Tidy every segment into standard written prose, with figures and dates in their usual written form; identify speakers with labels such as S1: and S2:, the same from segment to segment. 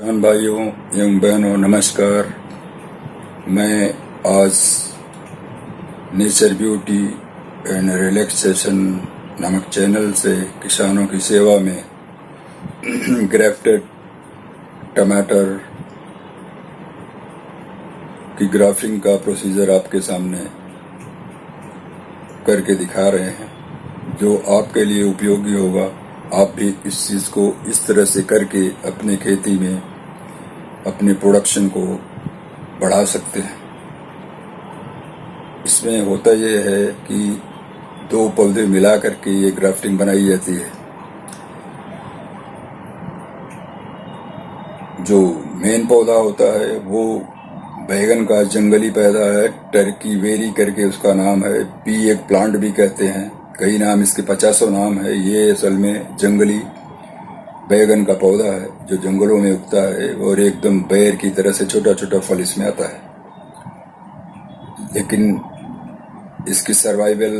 S1: किसान भाइयों एवं बहनों नमस्कार। मैं आज नेचर ब्यूटी एंड रिलैक्सेशन नामक चैनल से किसानों की सेवा में ग्राफ्टेड टमाटर की ग्राफ्टिंग का प्रोसीजर आपके सामने करके दिखा रहे हैं, जो आपके लिए उपयोगी होगा। आप भी इस चीज़ को इस तरह से करके अपने खेती में अपने प्रोडक्शन को बढ़ा सकते हैं। इसमें होता यह है कि दो पौधे मिला करके ये ग्राफ्टिंग बनाई जाती है। जो मेन पौधा होता है वो बैगन का जंगली पौधा है, टर्की वेरी करके उसका नाम है। पी एक प्लांट भी कहते हैं, कई नाम इसके 50 नाम है। ये असल में जंगली बैगन का पौधा है जो जंगलों में उगता है और एकदम बेर की तरह से छोटा छोटा फल इसमें आता है। लेकिन इसकी सर्वाइवल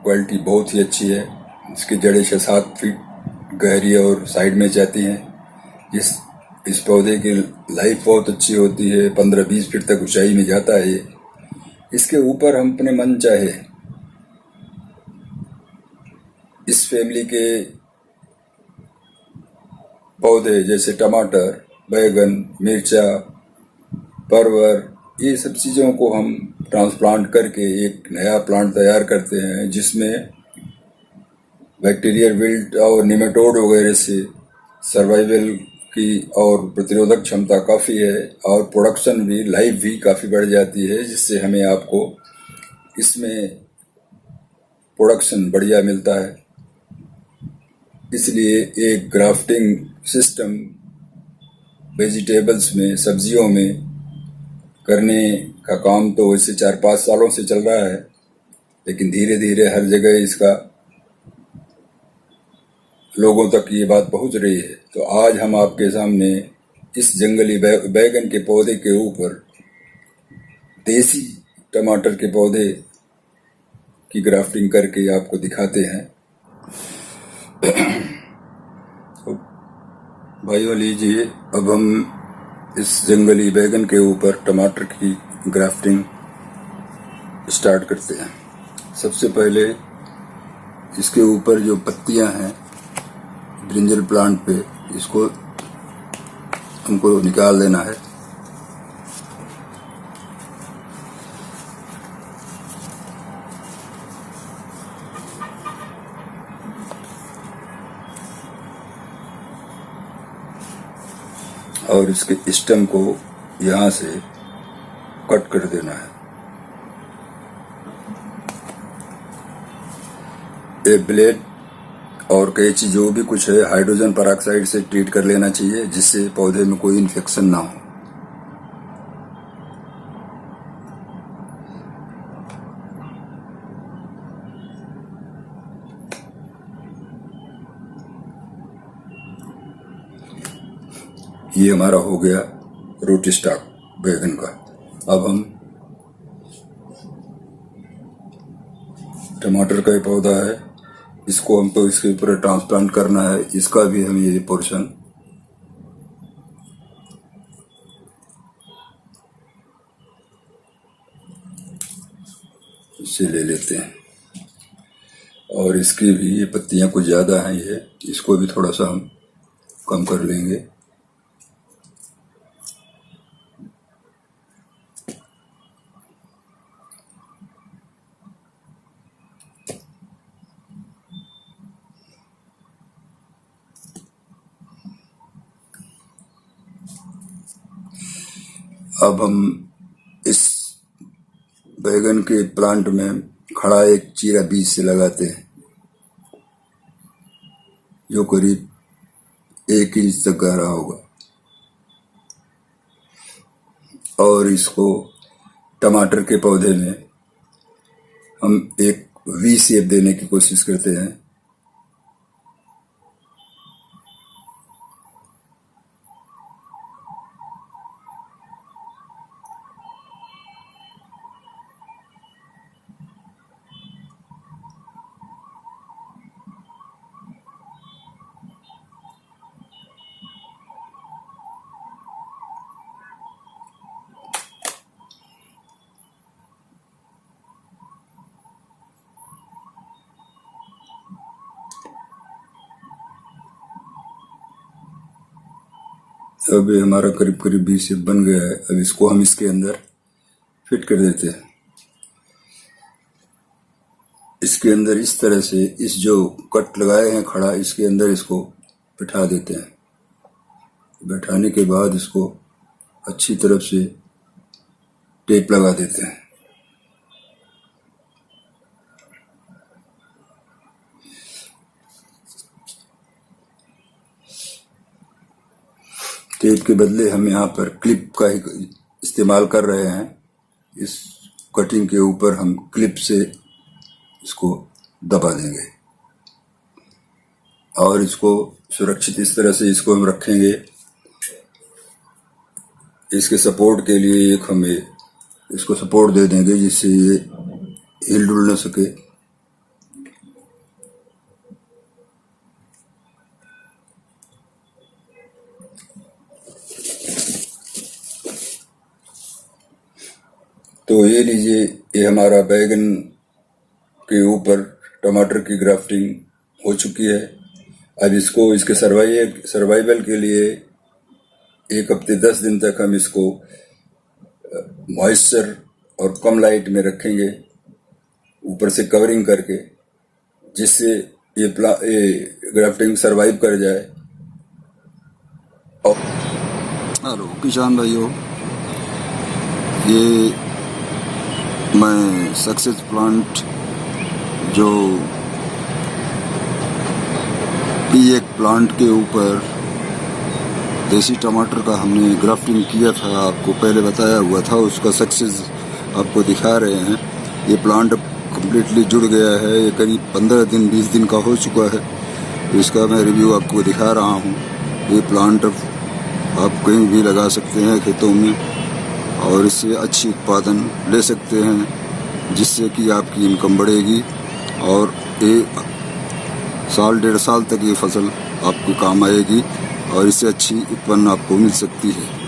S1: क्वालिटी बहुत ही अच्छी है। इसकी जड़ें 6-7 फीट गहरी और साइड में जाती हैं। इस पौधे की लाइफ बहुत अच्छी होती है, 15-20 फीट तक ऊंचाई में जाता है। इसके ऊपर हम अपने मन चाहे इस फैमिली के पौधे जैसे टमाटर, बैगन, मिर्चा, परवर, ये सब चीज़ों को हम ट्रांसप्लांट करके एक नया प्लांट तैयार करते हैं, जिसमें बैक्टीरियल विल्ट और निमेटोड वगैरह से सर्वाइवल की और प्रतिरोधक क्षमता काफ़ी है और प्रोडक्शन भी, लाइफ भी काफ़ी बढ़ जाती है, जिससे हमें आपको इसमें प्रोडक्शन बढ़िया मिलता है। इसलिए एक ग्राफ्टिंग सिस्टम वेजिटेबल्स में, सब्जियों में करने का काम तो वैसे 4-5 सालों से चल रहा है, लेकिन धीरे धीरे हर जगह इसका लोगों तक ये बात पहुंच रही है। तो आज हम आपके सामने इस जंगली बैगन के पौधे के ऊपर देसी टमाटर के पौधे की ग्राफ्टिंग करके आपको दिखाते हैं। तो भाइयों लीजिए, अब हम इस जंगली बैगन के ऊपर टमाटर की ग्राफ्टिंग स्टार्ट करते हैं। सबसे पहले इसके ऊपर जो पत्तियां हैं ब्रिंजल प्लांट पे, इसको हमको निकाल देना है। और इसके स्टेम को यहाँ से कट कर देना है। ये ब्लेड और कैंची जो भी कुछ है हाइड्रोजन पेरोक्साइड से ट्रीट कर लेना चाहिए, जिससे पौधे में कोई इन्फेक्शन ना हो। ये हमारा हो गया रूट स्टॉक बैगन का। अब हम टमाटर का पौधा है, इसको हमको इसके ऊपर ट्रांसप्लांट करना है। इसका भी हम ये पोर्शन इससे ले लेते हैं। और इसकी भी ये पत्तियां कुछ ज़्यादा हैं, इसको भी थोड़ा सा हम कम कर लेंगे। अब हम इस बैगन के प्लांट में खड़ा एक चीरा बीज से लगाते हैं, जो करीब 1 इंच तक गहरा होगा। और इसको टमाटर के पौधे में हम एक वी शेप देने की कोशिश करते हैं। अब ये हमारा करीब करीब 20 बन गया है। अब इसको हम इसके अंदर फिट कर देते हैं। इसके अंदर इस तरह से इस जो कट लगाए हैं खड़ा, इसके अंदर इसको बिठा देते हैं। बैठाने के बाद इसको अच्छी तरफ से टेप लगा देते हैं। टेप के बदले हम यहाँ पर क्लिप का ही इस्तेमाल कर रहे हैं। इस कटिंग के ऊपर हम क्लिप से इसको दबा देंगे और इसको सुरक्षित इस तरह से इसको हम रखेंगे। इसके सपोर्ट के लिए एक हमें इसको सपोर्ट दे देंगे जिससे ये हिल डुल न सके। तो ये लीजिए, ये हमारा बैगन के ऊपर टमाटर की ग्राफ्टिंग हो चुकी है। अब इसको इसके सर्वाइवल के लिए 1 हफ्ते 10 दिन तक हम इसको मॉइस्चर और कम लाइट में रखेंगे, ऊपर से कवरिंग करके, जिससे ये ग्राफ्टिंग सरवाइव कर जाए। और
S2: हेलो किसान भाइयों, ये मैं सक्सेस प्लांट जो एक प्लांट के ऊपर देसी टमाटर का हमने ग्राफ्टिंग किया था, आपको पहले बताया हुआ था, उसका सक्सेस आपको दिखा रहे हैं। ये प्लांट कम्प्लीटली जुड़ गया है। ये करीब 15 दिन 20 दिन का हो चुका है। तो इसका मैं रिव्यू आपको दिखा रहा हूँ। ये प्लांट आप कहीं भी लगा सकते हैं खेतों में और इससे अच्छी उत्पादन ले सकते हैं, जिससे कि आपकी इनकम बढ़ेगी और ये 1.5 साल तक ये फसल आपको काम आएगी और इससे अच्छी उत्पन्न आपको मिल सकती है।